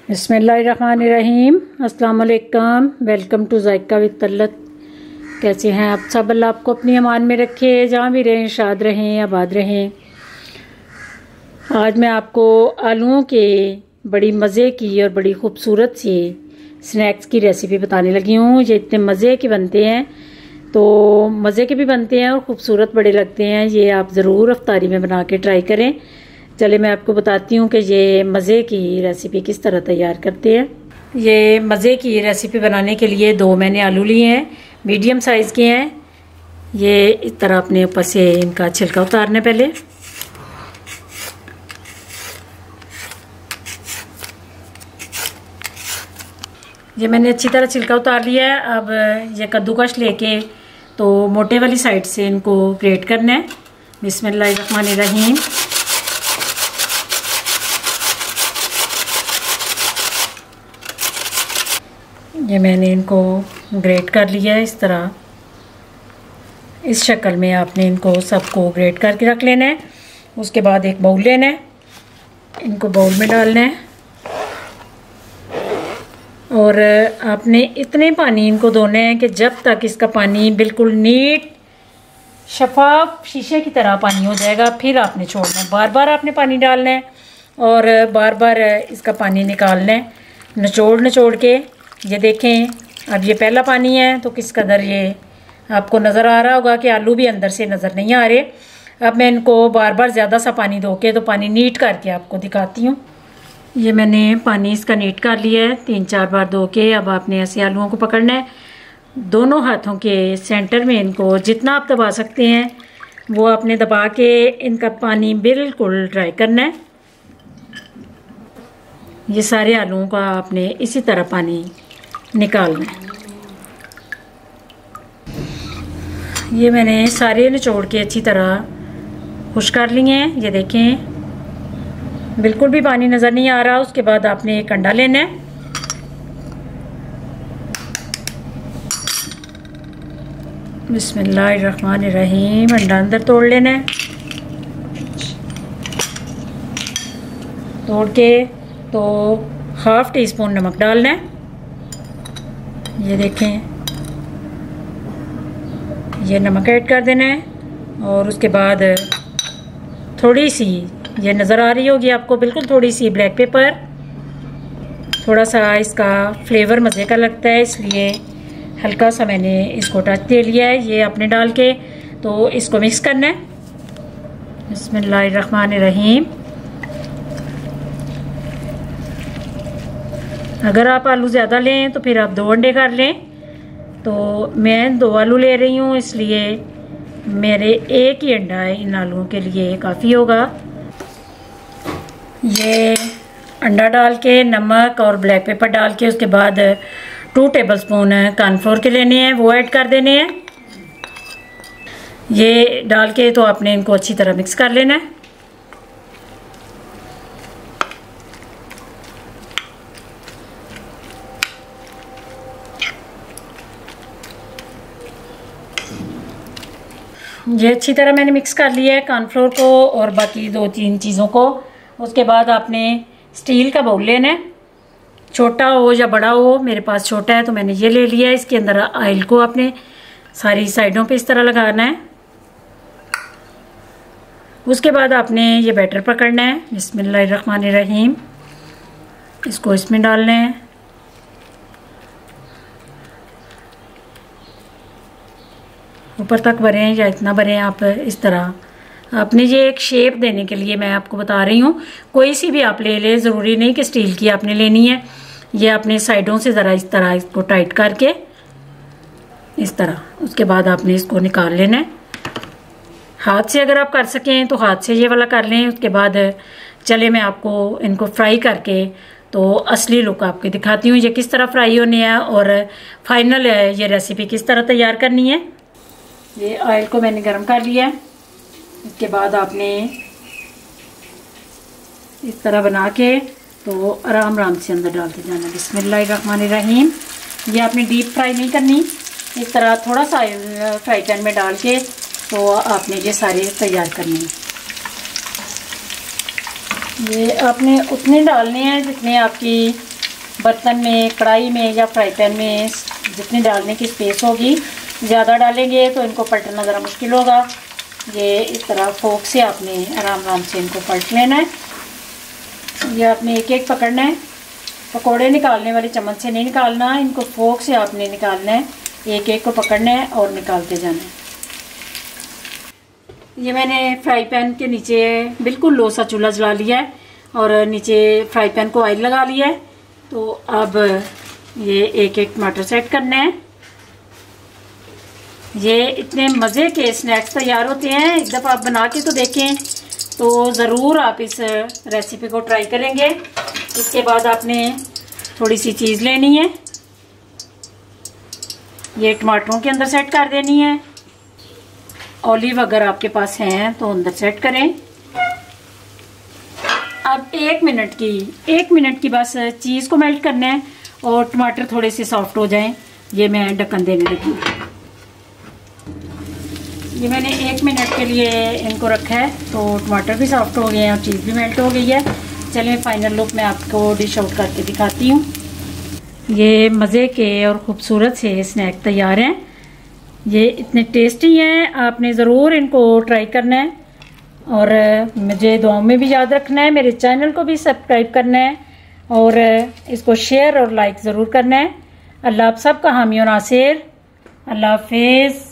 बिस्मिल्लाहिर्रहमानिर्रहीम। अस्सलाम वालेकुम। Welcome to Zaika with Talat. कैसे हैं आप सब? अल्लाह आपको अपनी अमान में रखे, जहाँ भी रहें शाद रहें, आबाद रहें। आज मैं आपको आलूओं के बड़ी मज़े की और बड़ी खूबसूरत सी स्नैक्स की रेसिपी बताने लगी हूँ। ये इतने मज़े के बनते हैं, तो मज़े के भी बनते हैं और ख़ूबसूरत बड़े लगते हैं। ये आप ज़रूर अफ्तारी में बना के ट्राई करें। चले मैं आपको बताती हूँ कि ये मज़े की रेसिपी किस तरह तैयार करते हैं। ये मज़े की रेसिपी बनाने के लिए 2 मैंने आलू लिए हैं, मीडियम साइज़ के हैं। ये इस तरह अपने ऊपर से इनका छिलका उतारना पहले। ये मैंने अच्छी तरह छिलका उतार लिया है। अब ये कद्दूकश लेके तो मोटे वाली साइड से इनको ग्रेट करना है। बिस्मिल्लाहिर्रहमानिर्रहीम। ये मैंने इनको ग्रेट कर लिया है इस तरह। इस शक्ल में आपने इनको सबको ग्रेट करके रख लेना है। उसके बाद एक बाउल लेना है, इनको बाउल में डालना है और आपने इतने पानी इनको धोना है कि जब तक इसका पानी बिल्कुल नीट शफाफ शीशे की तरह पानी हो जाएगा, फिर आपने छोड़ना है। बार बार आपने पानी डालना है और बार बार इसका पानी निकालना है, निचोड़ के। ये देखें, अब ये पहला पानी है तो किस कदर ये आपको नज़र आ रहा होगा कि आलू भी अंदर से नज़र नहीं आ रहे। अब मैं इनको बार बार ज़्यादा सा पानी धो के तो पानी नीट करके आपको दिखाती हूँ। ये मैंने पानी इसका नीट कर लिया है 3-4 बार धो के। अब आपने ऐसे आलूओं को पकड़ना है, दोनों हाथों के सेंटर में इनको जितना आप दबा सकते हैं वो आपने दबा के इनका पानी बिल्कुल ड्राई करना है। ये सारे आलूओं का आपने इसी तरह पानी निकालना है। ये मैंने सारे निचोड़ के अच्छी तरह खुश कर लिए हैं। ये देखें, बिल्कुल भी पानी नज़र नहीं आ रहा। उसके बाद आपने एक अंडा लेना है, बिस्मिल्लाहिर्रहमानिर्रहीम। अंडा अंदर तोड़ लेना है। तोड़ के तो 1/2 टीस्पून नमक डालना है। ये देखें, ये नमक ऐड कर देना है और उसके बाद थोड़ी सी, ये नज़र आ रही होगी आपको, बिल्कुल थोड़ी सी ब्लैक पेपर। थोड़ा सा इसका फ्लेवर मज़े का लगता है, इसलिए हल्का सा मैंने इसको टच दे लिया है। ये आपने डाल के तो इसको मिक्स करना है। बिस्मिल्लाहिर्रहमानिर्रहीम। अगर आप आलू ज़्यादा लें तो फिर आप 2 अंडे कर लें। तो मैं 2 आलू ले रही हूँ, इसलिए मेरे 1 ही अंडा है इन आलूओं के लिए काफ़ी होगा। ये अंडा डाल के, नमक और ब्लैक पेपर डाल के, उसके बाद 2 टेबलस्पून कॉर्नफ्लोर के लेने हैं, वो ऐड कर देने हैं। ये डाल के तो आपने इनको अच्छी तरह मिक्स कर लेना है। ये अच्छी तरह मैंने मिक्स कर लिया है कॉर्नफ्लोर को और बाकी 2-3 चीज़ों को। उसके बाद आपने स्टील का बाउल लेना है, छोटा हो या बड़ा हो। मेरे पास छोटा है तो मैंने ये ले लिया है। इसके अंदर ऑयल को आपने सारी साइडों पे इस तरह लगाना है। उसके बाद आपने ये बैटर पकड़ना है, बिस्मिल्लाहिर्रहमानिर्रहीम। इसको इसमें डालना है। ऊपर तक भरें या इतना भरें आप, इस तरह। आपने ये एक शेप देने के लिए मैं आपको बता रही हूँ, कोई सी भी आप ले लें, ज़रूरी नहीं कि स्टील की आपने लेनी है। ये अपने साइडों से ज़रा इस तरह इसको टाइट करके इस तरह। उसके बाद आपने इसको निकाल लेना है। हाथ से अगर आप कर सकें तो हाथ से ये वाला कर लें। उसके बाद चले मैं आपको इनको फ्राई करके तो असली लुक आपको दिखाती हूँ, ये किस तरह फ्राई होने हैं और फाइनल ये रेसिपी किस तरह तैयार करनी है। ये ऑयल को मैंने गरम कर लिया है। इसके बाद आपने इस तरह बना के तो आराम आराम से अंदर डालते जाना। बिस्मिल्लाहिर्रहमानिर्रहीम। ये आपने डीप फ्राई नहीं करनी, इस तरह थोड़ा सा फ्राई पैन में डाल के तो आपने ये सारे तैयार करने हैं। ये आपने उतने डालने हैं जितने आपकी बर्तन में, कढ़ाई में या फ्राई पैन में जितनी डालने की स्पेस होगी, ज़्यादा डालेंगे तो इनको पलटना ज़रा मुश्किल होगा। ये इस तरह फोक से आपने आराम आराम से इनको पलट लेना है। ये आपने एक एक पकड़ना है, पकोड़े निकालने वाली चम्मच से नहीं निकालना, इनको फोक से आपने निकालना है। एक एक को पकड़ना है और निकालते जाना है। ये मैंने फ्राई पैन के नीचे बिल्कुल लो सा चूल्हा जला लिया है और नीचे फ्राई पैन को ऑयल लगा लिया है। तो अब ये एक एक टमाटर सेट करना है। ये इतने मज़े के स्नैक्स तैयार होते हैं, एक दफ़ा आप बना के तो देखें, तो ज़रूर आप इस रेसिपी को ट्राई करेंगे। इसके बाद आपने थोड़ी सी चीज़ लेनी है, ये टमाटरों के अंदर सेट कर देनी है। ऑलिव अगर आपके पास हैं तो अंदर सेट करें। अब एक मिनट की बस चीज़ को मेल्ट करना है और टमाटर थोड़े से सॉफ्ट हो जाएं। ये मैं ढक्कन देने लगी। ये मैंने 1 मिनट के लिए इनको रखा है, तो टमाटर भी सॉफ्ट हो गए हैं और चीज़ भी मेल्ट हो गई है। चलिए फाइनल लुक मैं आपको डिश आउट करके दिखाती हूँ। ये मज़े के और ख़ूबसूरत से स्नैक तैयार हैं। ये इतने टेस्टी हैं, आपने ज़रूर इनको ट्राई करना है और मुझे दुआओं में भी याद रखना है। मेरे चैनल को भी सब्सक्राइब करना है और इसको शेयर और लाइक ज़रूर करना है। अल्लाह आप सबका हामी और नासिर। अल्लाह हाफिज़।